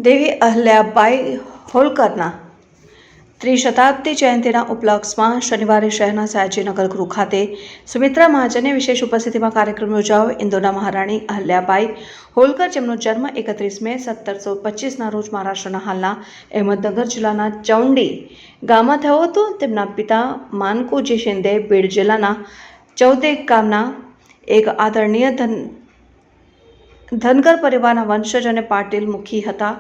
દેવી અહલ્યાબાઈ હોલકરના ત્રિશતાબ્દી જયંતિના ઉપલક્ષમાં શનિવારે શહેરના સયાજીનગર ગૃહ ખાતે સુમિત્રા મહાજનની વિશેષ ઉપસ્થિતિમાં કાર્યક્રમ યોજાયો। ઇન્દોરના મહારાણી અહલ્યાબાઈ હોલકર, જેમનો જન્મ 31 મે 1725ના રોજ મહારાષ્ટ્રના હાલના અહેમદનગર જિલ્લાના ચૌંડી ગામમાં થયો હતો। તેમના પિતા માનકોજી શિંદે બીડ જિલ્લાના ચૌદેક ગામના એક આદરણીય ધનગર પરિવારના વંશજ અને પાટીલ મુખી હતા।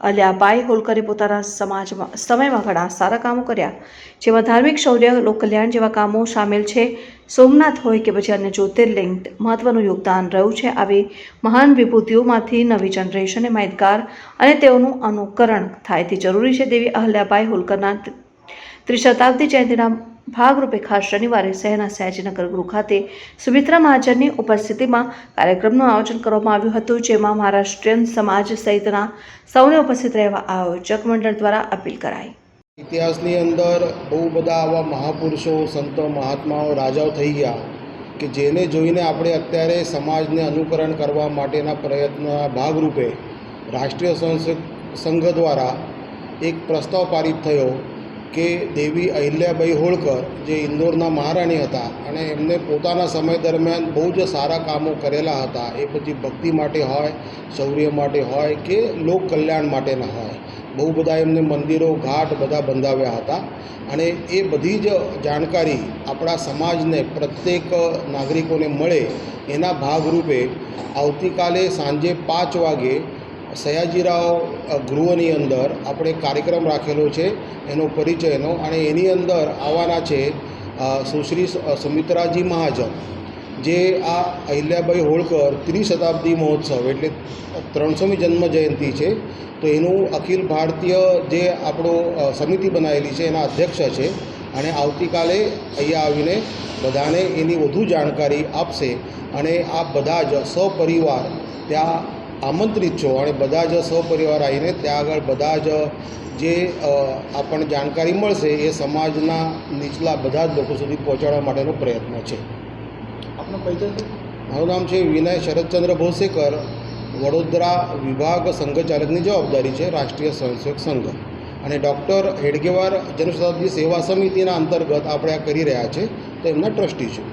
અહલ્યાબાઈ હોલકરે પોતાના સમયમાં ઘણા સારા કામો કર્યા, જેમાં ધાર્મિક શૌર્ય, લોકકલ્યાણ જેવા કામો સામેલ છે। સોમનાથ હોય કે પછી અન્ય જ્યોતિર્લિંગ, મહત્વનું યોગદાન રહ્યું છે। આવી મહાન વિભૂતિઓમાંથી નવી જનરેશનને માહિતગાર અને તેઓનું અનુકરણ થાય તે જરૂરી છે। દેવી અહલ્યાબાઈ હોલકરના ત્રિશતાબ્દી જયંતિના ભાગરૂપે ખાસ શનિવારે શહેરના સયાજીનગર ગૃહ ખાતે સુમિત્રા મહાજનની ઉપસ્થિતિમાં કાર્યક્રમનું આયોજન કરવામાં આવ્યું હતું, જેમાં મહારાષ્ટ્રીયન સમાજ સહિતના સૌને ઉપસ્થિત રહેવા આયોજક મંડળ દ્વારા અપીલ કરાઈ। ઇતિહાસની અંદર બહુ બધા આવા મહાપુરુષો, સંતો, મહાત્માઓ, રાજાઓ થઈ ગયા કે જેને જોઈને આપણે અત્યારે સમાજને અનુકરણ કરવા માટેના પ્રયત્નના ભાગરૂપે રાષ્ટ્રીય સંઘ દ્વારા એક પ્રસ્તાવ પારિત થયો કે દેવી અહલ્યાબાઈ હોળકર, જે ઇન્દોરના મહારાણી હતા અને એમને પોતાના સમય દરમિયાન બહુ જ સારા કામો કરેલા હતા। એ પછી ભક્તિ માટે હોય, શૌર્ય માટે હોય કે લોક કલ્યાણ માટેના હોય, બહુ બધા એમને મંદિરો, ઘાટ બધા બંધાવ્યા હતા અને એ બધી જ જાણકારી આપણા સમાજને, પ્રત્યેક નાગરિકોને મળે એના ભાગરૂપે આવતીકાલે સાંજે 5 વાગે સયાજીરાવ ગૃહની અંદર આપણે કાર્યક્રમ રાખેલો છે, એનો પરિચયનો, અને એની અંદર આવવાના છે સુશ્રી સુમિત્રાજી મહાજન, જે આ અહલ્યાબાઈ હોળકર ત્રિશતાબ્દી મહોત્સવ એટલે 300મી જન્મ જયંતિ છે, તો એનું અખિલ ભારતીય જે આપણો સમિતિ બનાવેલી છે એના અધ્યક્ષ છે અને આવતીકાલે અહીંયા આવીને બધાને એની વધુ જાણકારી આપશે અને આ બધા જ સપરિવાર ત્યાં આમંત્રિત છો અને બધા જ સપરિવાર આવીને ત્યાં આગળ બધા જ જે આપણને જાણકારી મળશે એ સમાજના નીચલા બધા જ લોકો સુધી પહોંચાડવા માટેનો પ્રયત્ન છે। આપનો પરિચય? મારું નામ છે વિનય શરદચંદ્ર ભોસેકર, વડોદરા વિભાગ સંઘચાલકની જવાબદારી છે રાષ્ટ્રીય સ્વયંસેવક સંઘ, અને ડૉક્ટર હેડગેવાર જનશતાબ્દી સેવા સમિતિના અંતર્ગત આપણે આ કરી રહ્યા છે, તો એમના ટ્રસ્ટી છું।